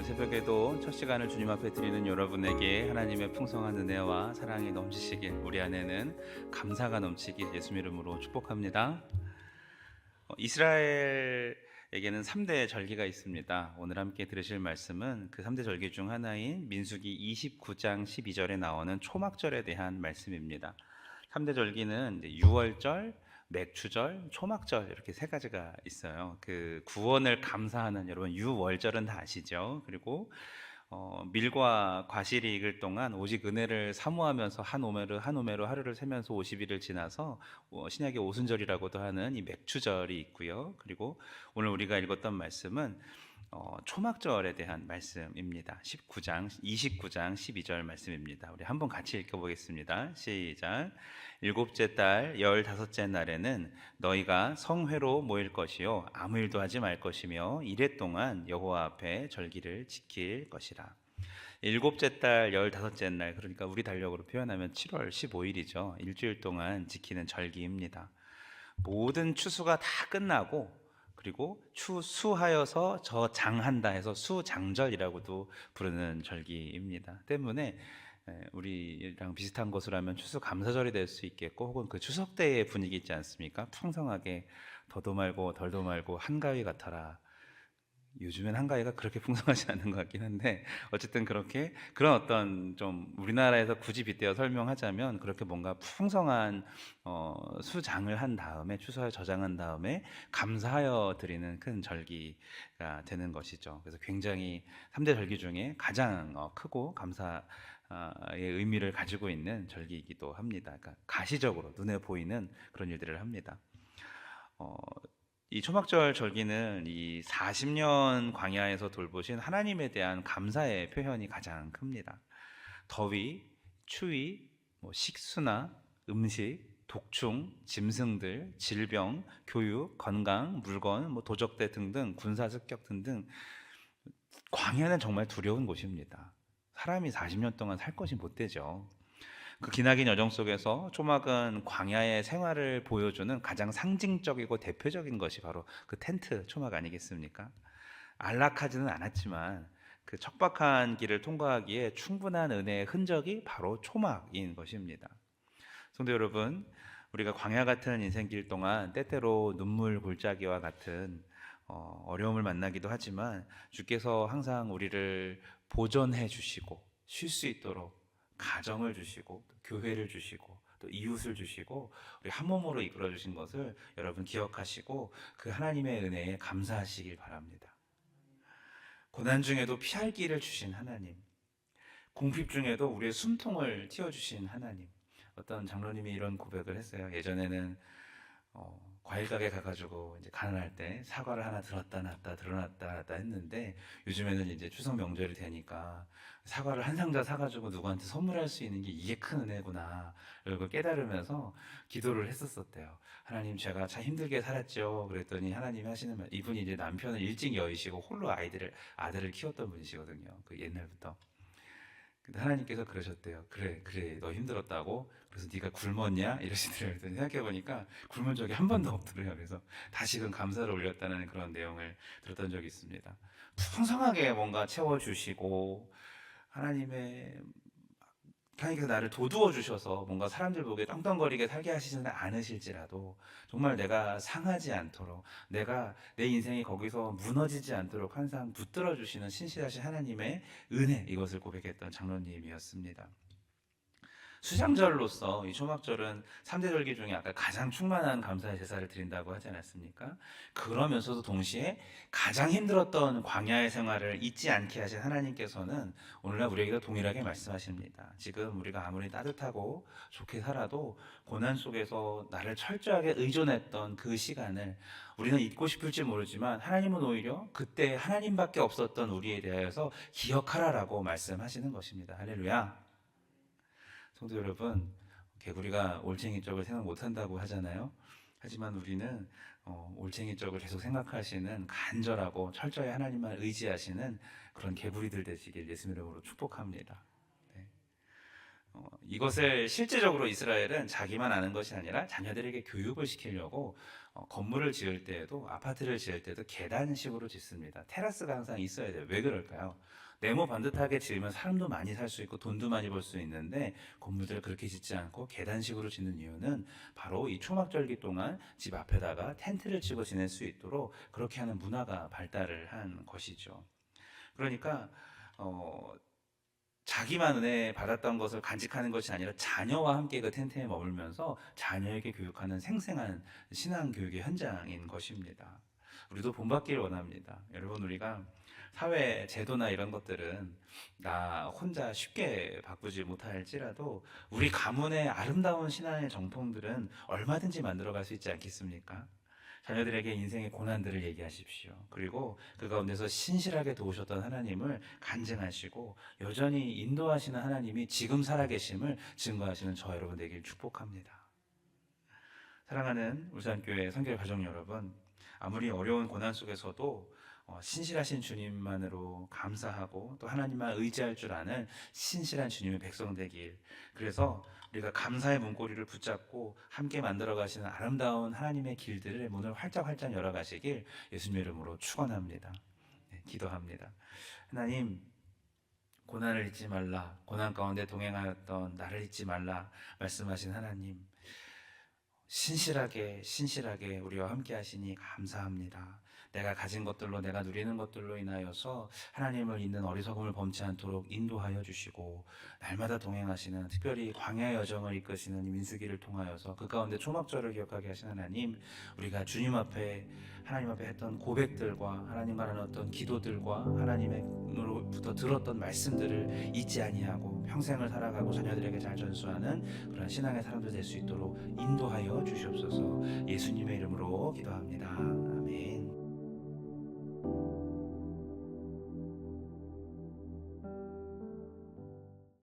새벽에도 첫 시간을 주님 앞에 드리는 여러분에게 하나님의 풍성한 은혜와 사랑이 넘치시길, 우리 안에는 감사가 넘치길 예수님 이름으로 축복합니다. 이스라엘에게는 3대 절기가 있습니다. 오늘 함께 들으실 말씀은 그 3대 절기 중 하나인 민수기 29장 12절에 나오는 초막절에 대한 말씀입니다. 3대 절기는 이제 유월절, 맥추절, 초막절 이렇게 세 가지가 있어요. 그 구원을 감사하는, 여러분 유월절은 다 아시죠? 그리고 밀과 과실이 익을 동안 오직 은혜를 사모하면서 한 오매로 하루를 세면서 50일을 지나서 신약의 오순절이라고도 하는 이 맥추절이 있고요. 그리고 오늘 우리가 읽었던 말씀은 초막절에 대한 말씀입니다. 29장 12절 말씀입니다. 우리 한번 같이 읽어보겠습니다. 시작. 일곱째 달 15째 날에는 너희가 성회로 모일 것이요 아무 일도 하지 말 것이며 이래 동안 여호와 앞에 절기를 지킬 것이라. 일곱째 달 15째 날, 그러니까 우리 달력으로 표현하면 7월 15일이죠. 일주일 동안 지키는 절기입니다. 모든 추수가 다 끝나고, 그리고 추수하여서 저장한다 해서 수장절이라고도 부르는 절기입니다. 때문에 우리랑 비슷한 것으로 하면 추수감사절이 될 수 있겠고, 혹은 그 추석 때의 분위기 있지 않습니까? 풍성하게 더도 말고 덜도 말고 한가위 같아라. 요즘엔 한가위가 그렇게 풍성하지 않은 것 같긴 한데, 어쨌든 그렇게 그런 어떤 좀 우리나라에서 굳이 빗대어 설명하자면 그렇게 뭔가 풍성한 수장을 한 다음에, 추수하여 저장한 다음에 감사하여 드리는 큰 절기가 되는 것이죠. 그래서 굉장히 3대 절기 중에 가장 크고 감사의 의미를 가지고 있는 절기이기도 합니다. 그러니까 가시적으로 눈에 보이는 그런 일들을 합니다. 이 초막절 절기는 이 40년 광야에서 돌보신 하나님에 대한 감사의 표현이 가장 큽니다. 더위, 추위, 식수나 음식, 독충, 짐승들, 질병, 교육, 건강, 물건, 도적대 등등, 군사 습격 등등, 광야는 정말 두려운 곳입니다. 사람이 40년 동안 살 것이 못 되죠. 그 기나긴 여정 속에서 초막은 광야의 생활을 보여주는 가장 상징적이고 대표적인 것이 바로 그 텐트 초막 아니겠습니까? 안락하지는 않았지만 그 척박한 길을 통과하기에 충분한 은혜의 흔적이 바로 초막인 것입니다. 성도 여러분, 우리가 광야 같은 인생길 동안 때때로 눈물 골짜기와 같은 어려움을 만나기도 하지만, 주께서 항상 우리를 보존해 주시고 쉴 수 있도록 가정을 주시고, 또 교회를 주시고, 또 이웃을 주시고, 우리 한 몸으로 이끌어 주신 것을 여러분 기억하시고 그 하나님의 은혜에 감사하시길 바랍니다. 고난 중에도 피할 길을 주신 하나님, 궁핍 중에도 우리의 숨통을 틔워주신 하나님. 어떤 장로님이 이런 고백을 했어요. 예전에는 과일 가게 가가지고 이제 가난할 때 사과를 하나 들었다 놨다 들어놨다 놨다 했는데, 요즘에는 이제 추석 명절이 되니까 사과를 한 상자 사가지고 누구한테 선물할 수 있는 게 이게 큰 은혜구나, 이걸 깨달으면서 기도를 했었대요. 하나님, 제가 참 힘들게 살았죠. 그랬더니 하나님이 하시는 말, 이분이 이제 남편을 일찍 여의시고 홀로 아들을 키웠던 분이시거든요. 그 옛날부터. 근데 하나님께서 그러셨대요. 그래, 너 힘들었다고? 그래서 네가 굶었냐? 이러시더래요. 생각해보니까 굶은 적이 한 번도 없더래요. 그래서 다시금 감사를 올렸다는 그런 내용을 들었던 적이 있습니다. 풍성하게 뭔가 채워주시고, 하나님께서 나를 도두어 주셔서 뭔가 사람들 보기에 떵떵거리게 살게 하시지는 않으실지라도, 정말 내가 상하지 않도록, 내가 내 인생이 거기서 무너지지 않도록 항상 붙들어 주시는 신실하신 하나님의 은혜, 이것을 고백했던 장로님이었습니다. 수장절로서 이 초막절은 3대 절기 중에 아까 가장 충만한 감사의 제사를 드린다고 하지 않았습니까? 그러면서도 동시에 가장 힘들었던 광야의 생활을 잊지 않게 하신 하나님께서는 오늘날 우리에게도 동일하게 말씀하십니다. 지금 우리가 아무리 따뜻하고 좋게 살아도 고난 속에서 나를 철저하게 의존했던 그 시간을 우리는 잊고 싶을지 모르지만, 하나님은 오히려 그때 하나님밖에 없었던 우리에 대하여서 기억하라라고 말씀하시는 것입니다. 할렐루야. 성도 여러분, 개구리가 올챙이 쪽을 생각 못한다고 하잖아요. 하지만 우리는 올챙이 쪽을 계속 생각하시는 간절하고 철저히 하나님만 의지하시는 그런 개구리들 되시길 예수님 이름으로 축복합니다. 네. 이것을 실제적으로 이스라엘은 자기만 아는 것이 아니라 자녀들에게 교육을 시키려고 건물을 지을 때에도, 아파트를 지을 때도 계단식으로 짓습니다. 테라스가 항상 있어야 돼요. 왜 그럴까요? 네모 반듯하게 지으면 사람도 많이 살 수 있고 돈도 많이 벌 수 있는데, 건물들을 그렇게 짓지 않고 계단식으로 짓는 이유는 바로 이 초막절기 동안 집 앞에다가 텐트를 치고 지낼 수 있도록 그렇게 하는 문화가 발달을 한 것이죠. 그러니까 자기만 은혜 받았던 것을 간직하는 것이 아니라 자녀와 함께 그 텐트에 머물면서 자녀에게 교육하는 생생한 신앙 교육의 현장인 것입니다. 우리도 본받기를 원합니다. 여러분, 우리가 사회 제도나 이런 것들은 나 혼자 쉽게 바꾸지 못할지라도 우리 가문의 아름다운 신앙의 정통들은 얼마든지 만들어갈 수 있지 않겠습니까? 자녀들에게 인생의 고난들을 얘기하십시오. 그리고 그 가운데서 신실하게 도우셨던 하나님을 간증하시고 여전히 인도하시는 하나님이 지금 살아계심을 증거하시는 저 여러분 되길 축복합니다. 사랑하는 울산교회 성결 가족 여러분, 아무리 어려운 고난 속에서도 신실하신 주님만으로 감사하고 또 하나님만 의지할 줄 아는 신실한 주님의 백성 되길, 그래서 우리가 감사의 문고리를 붙잡고 함께 만들어 가시는 아름다운 하나님의 길들을 문을 활짝활짝 열어 가시길 예수님의 이름으로 축원합니다. 네, 기도합니다. 하나님, 고난을 잊지 말라, 고난 가운데 동행하였던 나를 잊지 말라 말씀하신 하나님, 신실하게 우리와 함께 하시니 감사합니다. 내가 가진 것들로, 내가 누리는 것들로 인하여서 하나님을 잊는 어리석음을 범치 않도록 인도하여 주시고, 날마다 동행하시는, 특별히 광야의 여정을 이끄시는 민수기를 통하여서 그 가운데 초막절을 기억하게 하신 하나님, 우리가 주님 앞에, 하나님 앞에 했던 고백들과 하나님과 나눴던 기도들과 하나님으로부터 들었던 말씀들을 잊지 아니하고 평생을 살아가고 자녀들에게 잘 전수하는 그런 신앙의 사람들 될 수 있도록 인도하여 주시옵소서. 예수님의 이름으로 기도합니다.